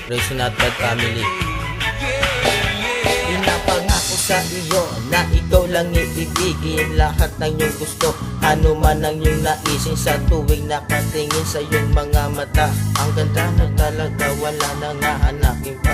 Raising Not Bad Family. Pinapangako sa iyo na ikaw lang ibibigin lahat ng iyong gusto. Ano man ang iyong naisin sa tuwing nakatingin sa iyong mga mata. Ang ganda mo talaga, wala nang hahanapin pa.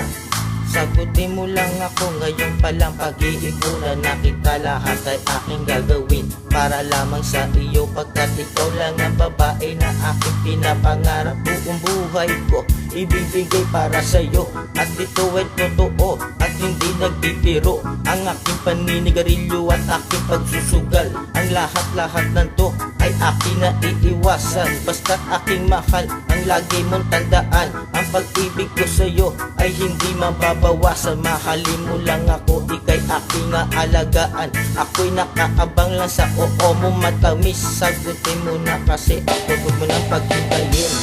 Sagutin mo lang ako ngayon palang pag-iipunan na kita. Lahat ay aking gagawin para lamang sa iyo, pagkat ikaw lang ang babae na aking pinapangarap. Buong buhay ko ibibigay para sa iyo, at ito ay totoo at hindi nagbibiro. Ang aking paninigarilyo at aking pagsusugal, ang lahat-lahat ng to ay aking naiiwasan. Basta't aking mahal, ang lagi mong tandaan, ang pag-ibig ko sa iyo ay hindi mababawasan. Mahalin mo lang ako, ika'y aking aalagaan. Ako'y nakaabang lang sa oo mo matamis. Sagutin mo na kasi ako, huwag mo nang paghintayin.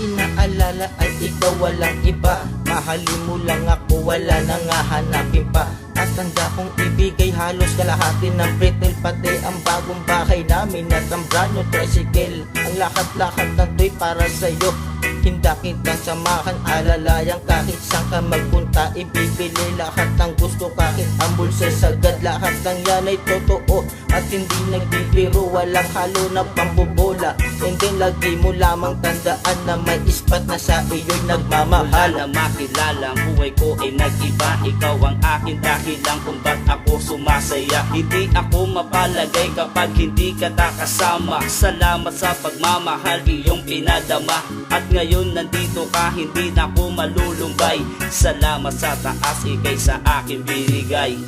Inaalala ay ikaw, walang iba. Mahalin mo lang ako, wala nang hahanapin pa. At handa kong ibigay halos kalahati ng Pretel, pati ang bagong bahay namin at ang brand new tricycle. Ang lahat-lahat ng to'y para sa'yo, hinda kitang samahan, alalayan kahit saan ka magpunta. Ibibili lahat ng gusto, kahit ang bulsa sagad. Lahat ng yan ay totoo at hindi nagbibiro, walang halo na pambobola. And then lagi mo lamang tandaan na may ispat na sa iyo'y nagmamahal. Wala na makilala, ang buhay ko ay nag-iba. Ikaw ang akin dahilan kung ba't ako sumasaya. Hindi ako mapalagay kapag hindi ka nakasama. Salamat sa pagmamahal, iyong pinadama. At ngayon nandito ka, hindi na ako malulumbay. Salamat sa taas, ikay sa akin binigay.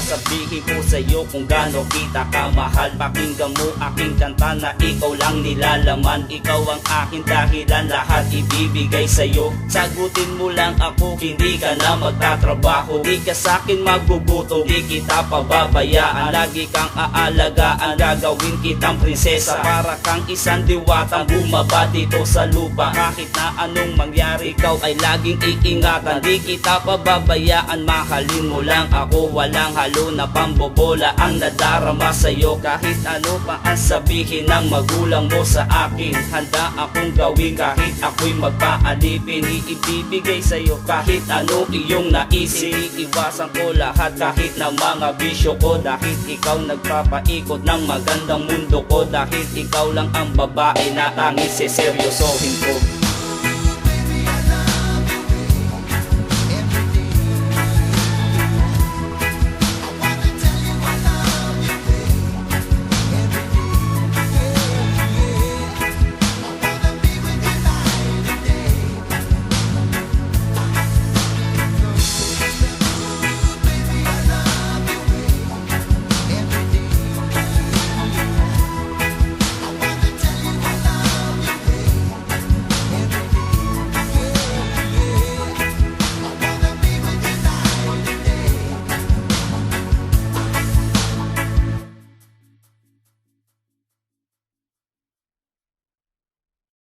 Sasabihin ko sa'yo kung gaano kita kamahal. Pakinggan mo aking kanta na ikaw lang nilalaman. Ikaw ang aking dahilan, lahat ibibigay sa'yo. Sagutin mo lang ako, hindi ka na magtatrabaho. Di ka sa'kin magugutom, di kita pababayaan. Lagi kang aalagaan, gagawin kitang prinsesa. Para kang isang diwatang bumaba dito sa lupa. Kahit na anong mangyari, ikaw ay laging iingatan. Di kita pababayaan, mahalin mo lang ako. Walang halo na pambobola ang nadarama sa'yo. Kahit ano pa ang sabihin ng magulang mo sa akin, handa akong gawin kahit ako'y magpaalipin. Ibibigay sa'yo kahit ano iyong naisip. Iiwasan ko lahat kahit na mga bisyo ko. Dahil ikaw nagpapaikot ng magandang mundo ko. Dahil ikaw lang ang babae na tanging seseryosohin ko.